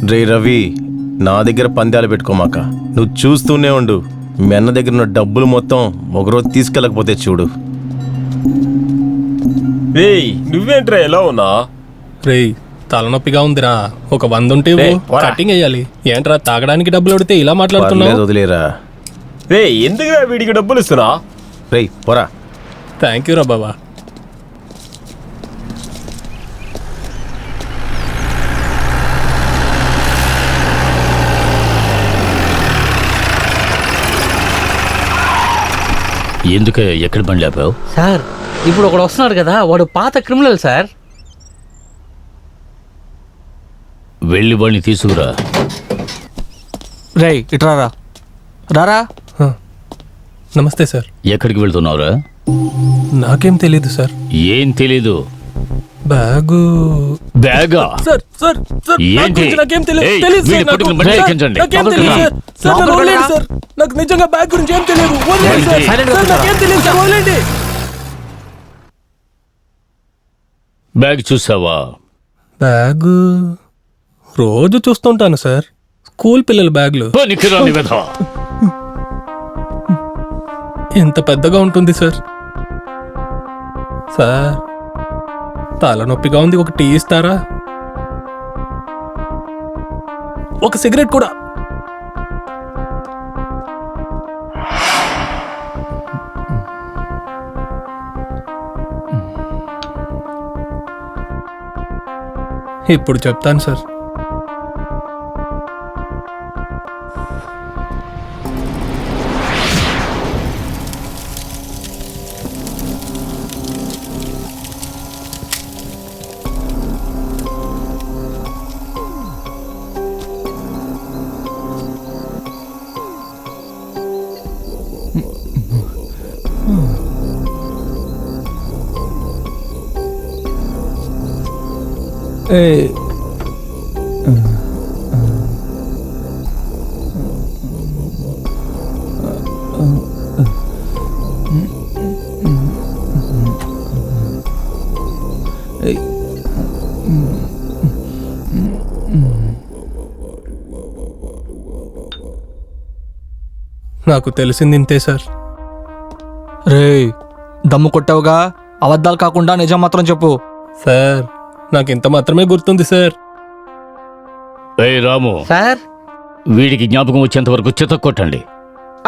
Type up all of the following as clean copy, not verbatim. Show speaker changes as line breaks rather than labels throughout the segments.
రే రవి, నా దగ్గర పందాలు పెట్టుకోమాక. నువ్వు చూస్తూనే ఉండు. మీ అన్న దగ్గర ఉన్న డబ్బులు మొత్తం ఒకరోజు తీసుకెళ్ళకపోతే చూడు.
రేయ్ నువ్వేంట్రా ఎలా ఉన్నా?
రేయ్ తలనొప్పిగా ఉందిరా, ఒక 100 ఉంటే కటింగ్ వేయాలి. ఏంట్రా తాగడానికి డబ్బులు అడితే ఇలా మాట్లాడుతున్నావు?
వదిలేరా.
రేయ్ ఎందుకురా వీడికి డబ్బులు ఇస్తున్నా?
రేయ్ పోరా.
థ్యాంక్ యూ రా బాబా.
ఎందుకు ఎక్కడ బండి ఆపావు?
సార్ ఇప్పుడు ఒకడు వస్తున్నాడు కదా, వాడు పాత క్రిమినల్ సార్.
వెళ్ళి వాడిని తీసుకురా.
రేయ్ ఇట్రారా. రారా.
నమస్తే సార్.
ఎక్కడికి వెళ్తున్నావురా?
నాకేం తెలీదు సార్.
ఏం తెలీదు?
బ్యాగు.
బ్యాగా?
సార్ సార్ సార్
ఏంటి?
నాకేం తెలీదు.
ఏయ్,
తెలీదు
వీడి
సార్,
పట్టుకుని
నాకు.
బండి
సార్,
ఎక్కించండి.
నాకేం తెలీదు సార్. సార్ నన్ను వదిలేయండి సార్. నాకు నిజంగా బ్యాగ్ గురించి ఏం తెలియదు. వదిలేయండి సార్.
ఏంటి?
సార్, నాకేం తెలియదు సార్, వదిలేయండి.
బ్యాగ్ చూసావా?
బ్యాగు రోజు చూస్తుంటాను సార్. స్కూల్ పిల్లల బ్యాగులు.
పనికిరాని వెధవ.
ఎంత పెద్దగా ఉంటుంది సార్. సార్ తలనొప్పిగా ఉంది, ఒక టీ ఇస్తారా? ఒక సిగరెట్ కూడా. ఇప్పుడు చెప్తాను సార్. నాకు తెలిసింది ఇంతే సార్.
రేయ్ దమ్ము కొట్టావుగా, అబద్ధాలు కాకుండా నిజం మాత్రం చెప్పు.
సార్ నాకు ఇంత మాత్రమే గుర్తుంది సార్.
ఏయ్ రాము,
సార్
వీడికి జ్ఞాపకం వచ్చేంత వరకు చితక్ కొట్టండి.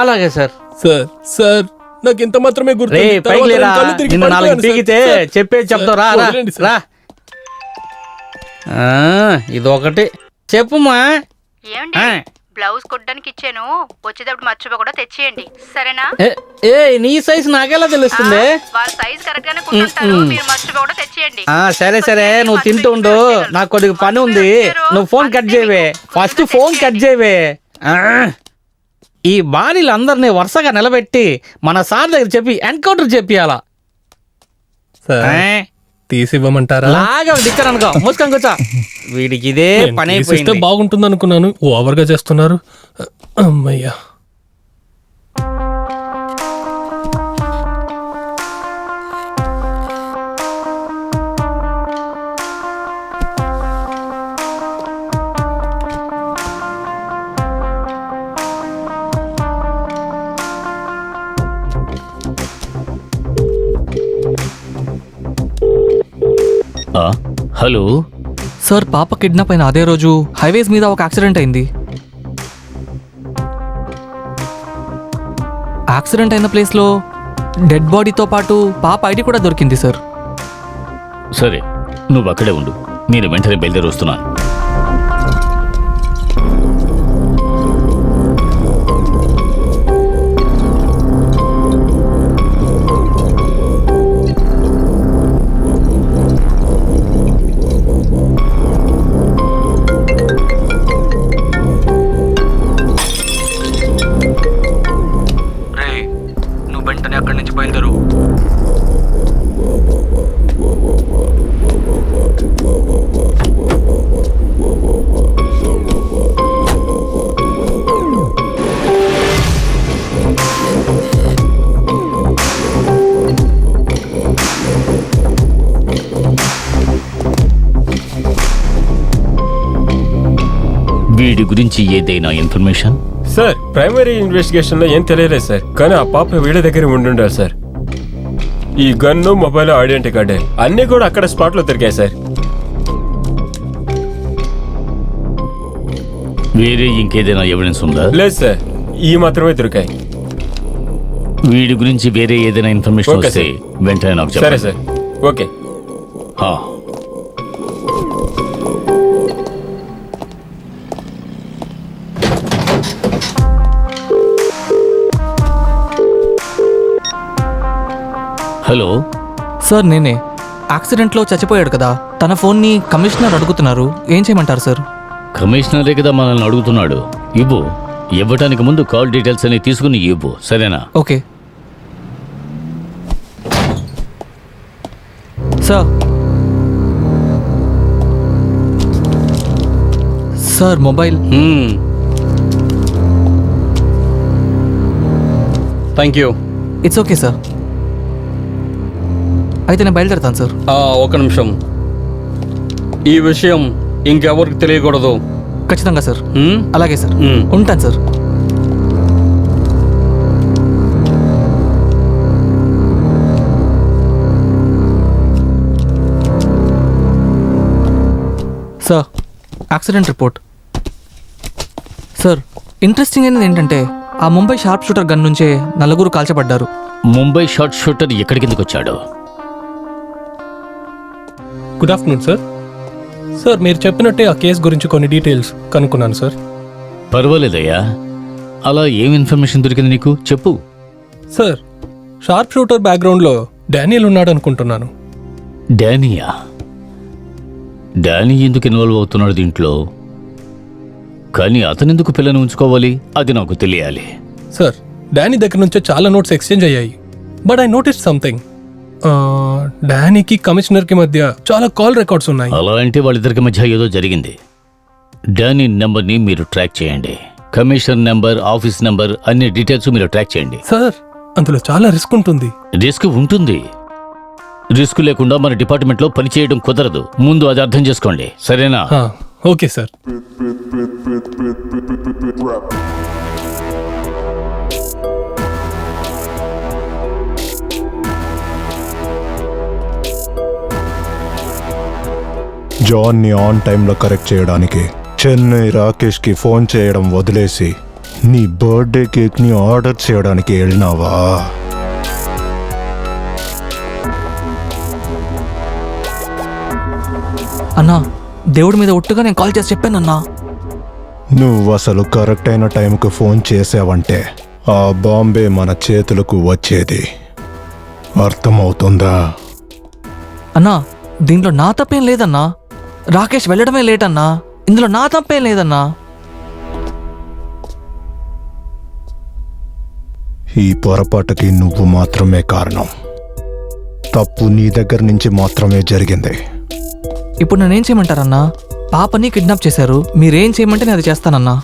అలాగే సార్.
సార్ సార్ నాకు ఇంత మాత్రమే
రే
గుర్తుంది.
పైకి
తర్వాత
లేరా,
నేను కళ్ళు తిరిగి
నిన్ను 4
పడిపోయాను సార్.
పీకితే
సార్,
చెప్పేది చెప్తావు. రా రా
వదిలేండి సార్.
రా. ఇదొకటి చెప్పుమా.
ఏమండి, బ్లౌజ్ కుట్టడానికి ఇచ్చాను, వచ్చేటప్పుడు మర్చిపోకుండా తెచ్చేయండి, సరేనా?
ఏ నీ సైజు నాకెలా తెలుస్తుంది?
వాళ్ళ సైజ్ కరెక్ట్ గానే కుట్టుంటారు, మీరు మర్చిపోకుండా తెచ్చేయండి.
సరే సరే, నువ్వు తింటూ ఉండు, నాకు కొద్దిగా పని ఉంది. నువ్వు ఫోన్ కట్ చేయవే, ఫస్ట్ ఫోన్ కట్ చేయవే. ఈ బాడీలు అందరినీ వరుసగా నిలబెట్టి మన సార్ దగ్గర చెప్పి ఎన్కౌంటర్ చెప్పియాలా.
సార్ తీసివ్వమంటారా?
లాగా దిక్కర్ అనుకో, మూసుకొని కూర్చో. వీడికి ఇదే పని అయిపోయింది.
బాగుంటుంది అనుకున్నాను, ఓవర్గా చేస్తున్నారు. అమ్మయ్యా.
హలో
సార్, పాప కిడ్నాప్ అయిన అదే రోజు హైవేస్ మీద ఒక యాక్సిడెంట్ అయింది. యాక్సిడెంట్ అయిన ప్లేస్లో డెడ్ బాడీతో పాటు పాప ఐడి కూడా దొరికింది సార్.
సరే, నువ్వు అక్కడే ఉండు, నేను వెంటనే బయలుదేరి వస్తున్నాను.
వెంటనే అక్కడి నుంచి బయలుదేరు.
వీడి గురించి ఏదైనా ఇన్ఫర్మేషన్?
సార్ ప్రైమరీ ఇన్వెస్టిగేషన్ లో ఏం తెలియలేదు సార్, కానీ ఆ పాప వీళ్ళ దగ్గర ఉండాలి సార్. ఈ గన్ను, మొబైల్, ఐడెంటిటీ కార్డే అన్ని కూడా అక్కడ స్పాట్ లో దొరికాయి సార్.
వేరే ఇంకేదైనా ఎవిడెన్స్ ఉందా?
లేదు సార్, ఈ మాత్రమే దొరికాయి.
వీడి గురించి వేరే ఏదైనా ఇన్ఫర్మేషన్
ఓకే
వస్తే వెంటనే నాకు
సరే
చెప్పండి.
Sir, okay.
ఆ. హలో
సార్ నేనే. యాక్సిడెంట్లో చచ్చిపోయాడు కదా, తన ఫోన్ని కమిషనర్ అడుగుతున్నారు, ఏం చేయమంటారు సార్?
కమిషనరే కదా మనల్ని అడుగుతున్నాడు. ఇవ్వు. ఇవ్వటానికి ముందు కాల్ డీటెయిల్స్ అని తీసుకుని ఇవ్వు, సరేనా?
Okay sir. Sir mobile.
Thank you.
It's okay sir. అయితే నేను బయలుదేరుతాను సార్.
ఒక నిమిషం, ఈ విషయం ఇంకెవరికి తెలియకూడదు.
ఖచ్చితంగా సార్.
హ్మ్?
అలాగే సార్.
మ్మ్.
ఉంటాను sir. Sir accident report. Sir interesting అయినది ఏంటంటే ఆ ముంబై షార్ప్ షూటర్ గన్ నుంచే నలుగురు కాల్చబడ్డారు.
ముంబై షార్ట్ షూటర్ ఎక్కడి కిందకు వచ్చాడు?
Good afternoon sir. సార్ మీరు చెప్పినట్టే ఆ కేసు గురించి కొన్ని డీటెయిల్స్ కనుక్కున్నాను సార్.
పర్వాలేదయ్యా. అలా ఏం ఇన్ఫర్మేషన్ దొరికింది నీకు? చెప్పు.
సార్ షార్ప్ షూటర్ బ్యాక్గ్రౌండ్లో డానియల్ ఉన్నాడు అనుకుంటున్నాను.
డానియా? డానీ ఎందుకు ఇన్వాల్వ్ అవుతున్నాడు దీంట్లో? కానీ అతనెందుకు పిల్లని ఉంచుకోవాలి? అది నాకు తెలియాలి.
సార్ డానీ దగ్గర నుంచే చాలా నోట్స్ ఎక్స్చేంజ్ అయ్యాయి. But I notice something. డానీకి కమిషనర్కి మధ్య చాలా కాల్ రికార్డ్స్ ఉన్నాయి.
అలా అంటే వాళ్ళిద్దరికి మధ్య ఏదో జరిగింది. డానీ నెంబర్ని మీరు ట్రాక్ చేయండి. కమిషనర్ నెంబర్, ఆఫీస్ నెంబర్, అన్ని డీటెయిల్స్ మీరు ట్రాక్ చేయండి.
సార్ అందులో చాలా రిస్క్ ఉంటుంది.
రిస్క్ ఉంటుంది. రిస్క్ లేకుండా మన డిపార్ట్మెంట్లో పనిచేయడం కుదరదు. ముందు అది అర్థం చేసుకోండి, సరేనా?
Okay sir.
జాన్ని ఆన్ టైంలో కరెక్ట్ చేయడానికి చెన్నై రాకేష్కి ఫోన్ చేయడం వదిలేసి నీ బర్త్డే కేక్ని ఆర్డర్ చేయడానికి వెళ్ళినావా?
అన్నా దేవుడి మీద ఒట్టుగా నేను కాల్ చేసి చెప్పానన్నా.
నువ్వు అసలు కరెక్ట్ అయిన టైంకి ఫోన్ చేసావంటే ఆ బాంబే మన చేతులకు వచ్చేది. అర్థమవుతుందా?
అన్నా దీంట్లో నా తప్పేం లేదన్నా. రాకేష్ వెళ్ళడమే లేట్ అన్నా. ఇందులో నా తప్పేం లేదన్నా.
ఈ పొరపాటుకి నువ్వు మాత్రమే కారణం. తప్పు నీ దగ్గర నుంచి మాత్రమే జరిగింది.
ఇప్పుడు నేనేం చేయమంటారన్నా? పాపని కిడ్నాప్ చేశారు, మీరేం చేయమంటే నేను అది చేస్తానన్నా.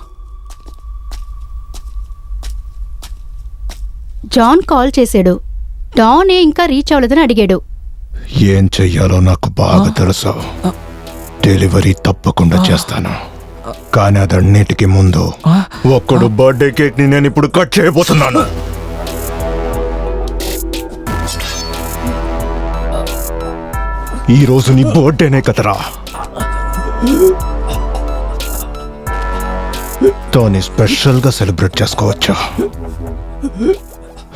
జాన్ కాల్ చేశాడు. డాన్ ఇంకా రీచ్ అవ్వలేదని అడిగాడు.
ఏం చెయ్యాలో నాకు బాగా తెలుసు. డెలివరీ తప్పకుండా చేస్తాను, కానీ అదన్నిటికీ ముందు ఒక్కడు బర్త్డే కేక్ ని నేను ఇప్పుడు కట్ చేయబోతున్నాను. ఈ రోజు నీ బర్త్డేనే కదరా, తోని స్పెషల్ గా సెలబ్రేట్ చేసుకోవచ్చా?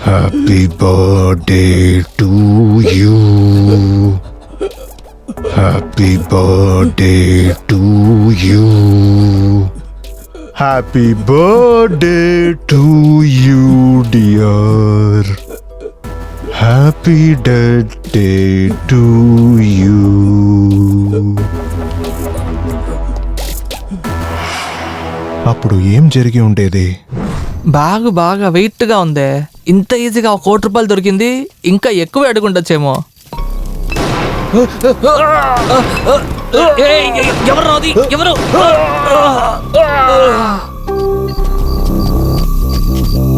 Happy birthday to you, happy birthday to you, happy birthday to you dear, happy death day to you. అప్పుడు ఏం జరిగి ఉండేది?
బ్యాగ్ బాగా వెయిట్గా ఉందే. ఇంత ఈజీగా ఒక ₹1,00,00,000 దొరికింది, ఇంకా ఎక్కువ అడుగుండొచ్చేమో. ఎవరు?